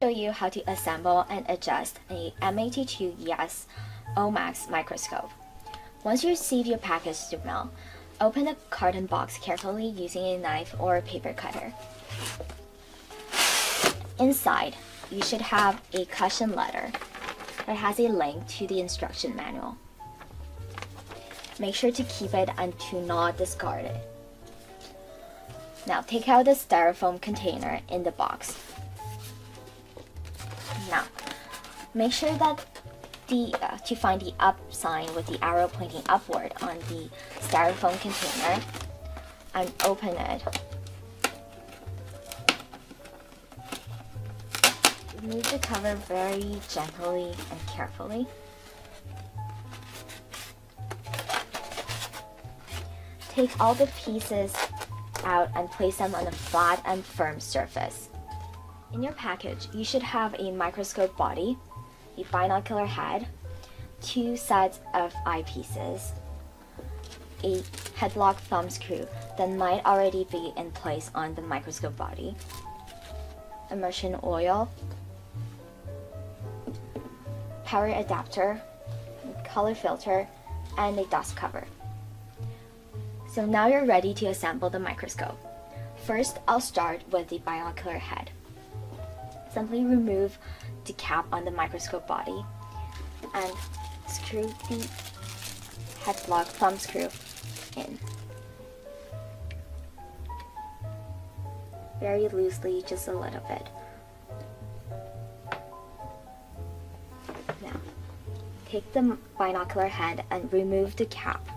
Show you how to assemble and adjust a M82ES OMAX microscope. Once you receive your package to mail, open the carton box carefully using a knife or a paper cutter. Inside, you should have a caution letter that has a link to the instruction manual. Make sure to keep it and do not discard it. Now take out the styrofoam container in the box. Now, make sure that to find the up sign with the arrow pointing upward on the styrofoam container and open it. Remove the cover very gently and carefully. Take all the pieces out and place them on a flat and firm surface. In your package, you should have a microscope body, a binocular head, 2 sets of eyepieces, a headlock thumb screw that might already be in place on the microscope body, immersion oil, power adapter, color filter, and a dust cover. So now you're ready to assemble the microscope. First, I'll start with the binocular head. Simply remove the cap on the microscope body and screw the headlock thumb screw in. Very loosely, just a little bit. Now, take the binocular head and remove the cap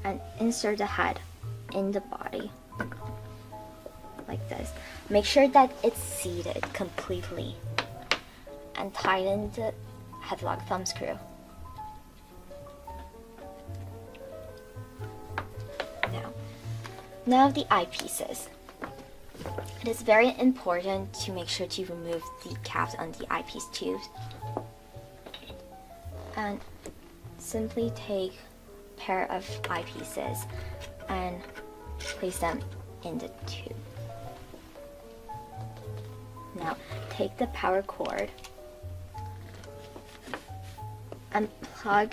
and insert the head in the body. Like this. Make sure that it's seated completely and tighten the headlock thumb screw. Now the eyepieces. It is very important to make sure to remove the caps on the eyepiece tubes and simply take a pair of eyepieces and place them in the tube. Now, take the power cord and plug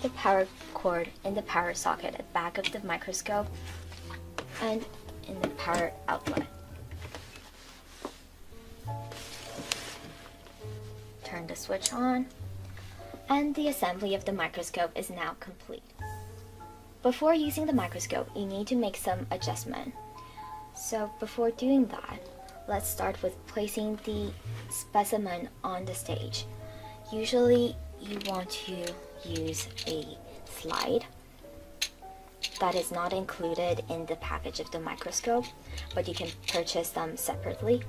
the power cord in the power socket at the back of the microscope and in the power outlet. Turn the switch on, and the assembly of the microscope is now complete. Before using the microscope, you need to make some adjustment. So before doing that, let's start with placing the specimen on the stage. Usually you want to use a slide that is not included in the package of the microscope, but you can purchase them separately.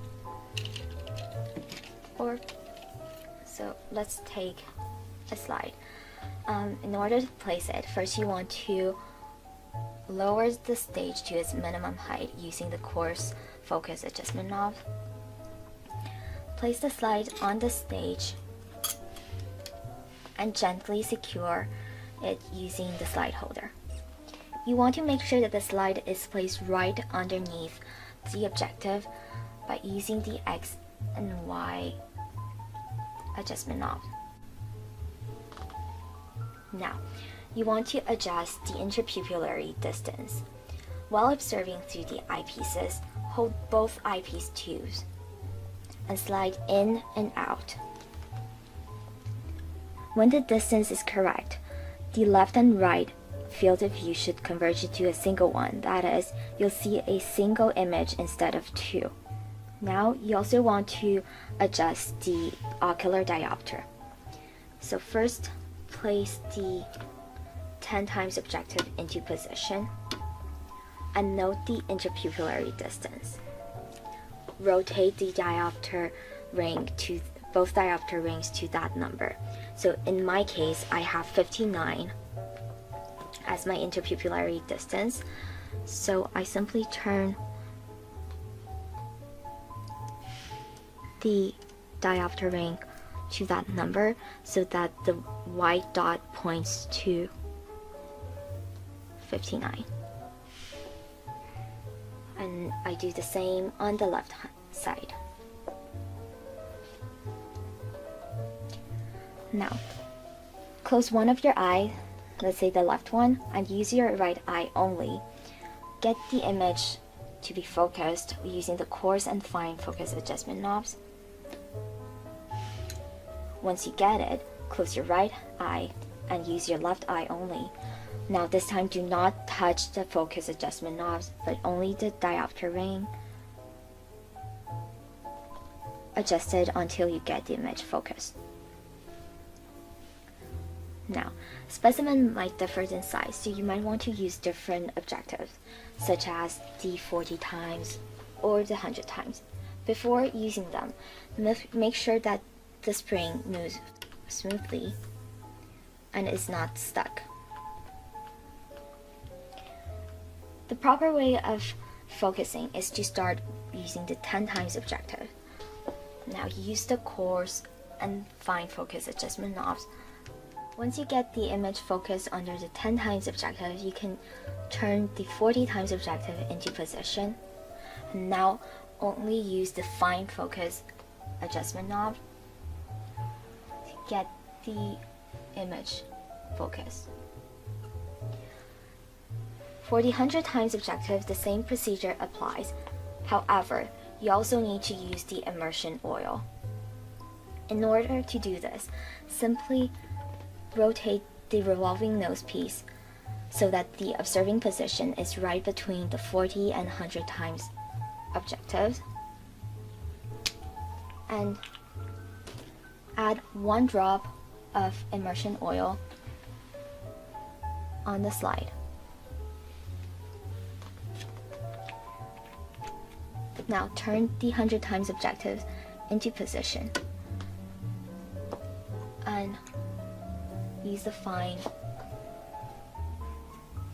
So let's take a slide. In order to place it, first you want to lower the stage to its minimum height using the coarse focus adjustment knob. Place the slide on the stage and gently secure it using the slide holder. You want to make sure that the slide is placed right underneath the objective by using the X and Y adjustment knob. Now, you want to adjust the interpupillary distance. While observing through the eyepieces, hold both eyepiece tubes and slide in and out. When the distance is correct, the left and right field of view should converge to a single one. That is, you'll see a single image instead of two. Now, you also want to adjust the ocular diopter. So first, place the 10 times objective into position and note the interpupillary distance. Rotate the diopter ring to both diopter rings to that number. So in my case, I have 59 as my interpupillary distance. So I simply turn the diopter ring to that number so that the white dot points to 59. and I do the same on the left side. Now, close one of your eyes, let's say the left one, and use your right eye only. Get the image to be focused using the coarse and fine focus adjustment knobs. Once you get it, close your right eye and use your left eye only. Now this time do not touch the focus adjustment knobs, but only the diopter ring. Adjust it until you get the image focused. Now, specimen might differ in size, so you might want to use different objectives, such as the 40x or the 100x. Before using them, make sure that the spring moves smoothly and is not stuck. The proper way of focusing is to start using the 10x objective. Now use the coarse and fine focus adjustment knobs. Once you get the image focused under the 10x objective, you can turn the 40x objective into position. And now only use the fine focus adjustment knob to get the image focus. For the 100x objective, the same procedure applies. However, you also need to use the immersion oil. In order to do this, simply rotate the revolving nose piece so that the observing position is right between the 40 and 100x objectives, and add 1 drop of immersion oil on the slide. Now turn the 100x objectives into position and use the fine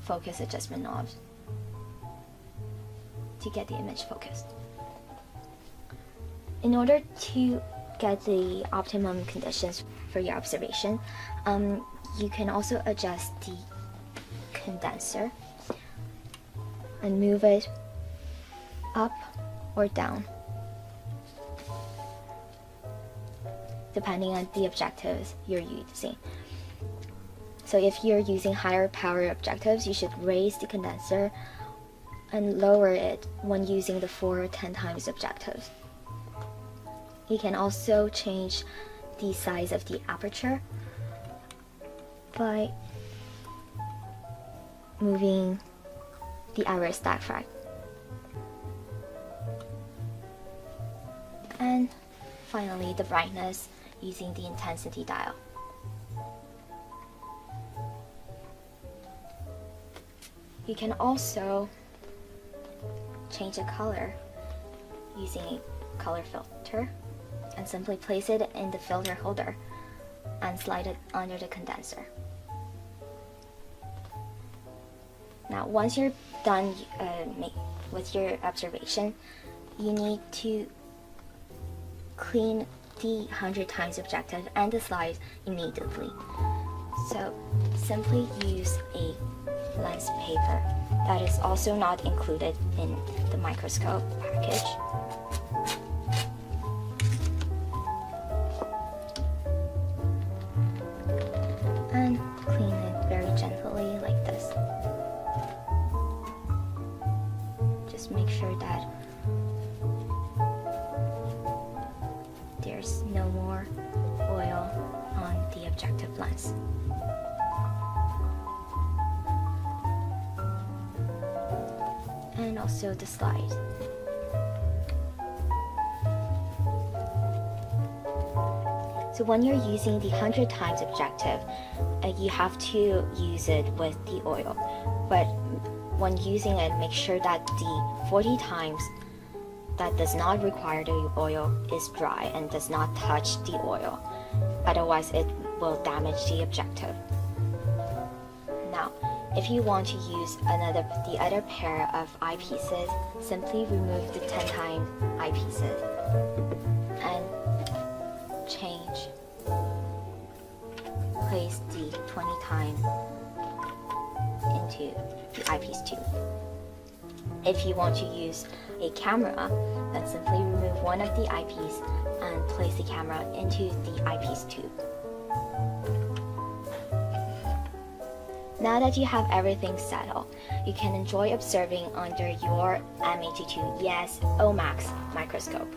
focus adjustment knobs to get the image focused. In order to get the optimum conditions for your observation, you can also adjust the condenser and move it up or down, depending on the objectives you're using. So if you're using higher power objectives, you should raise the condenser and lower it when using the 4 or 10x objectives. You can also change the size of the aperture by moving the array stack frag. And finally, the brightness using the intensity dial. You can also change the color using a color filter and simply place it in the filter holder and slide it under the condenser. Now, once you're done with your observation, you need to clean the 100x objective and the slides immediately. So simply use a lens paper that is also not included in the microscope package. And clean it very gently like this. Just make sure that there's no more oil on the objective lens. And also the slide. So when you're using the 100x objective, you have to use it with the oil. But when using it, make sure that the 40x that does not require the oil is dry and does not touch the oil. Otherwise, it will damage the objective. Now, if you want to use the other pair of eyepieces, simply remove the 10x eyepieces and place the 20x into the eyepiece 2. If you want to use a camera, then simply remove one of the eyepiece and place the camera into the eyepiece tube. Now that you have everything settled, you can enjoy observing under your M82ES OMAX microscope.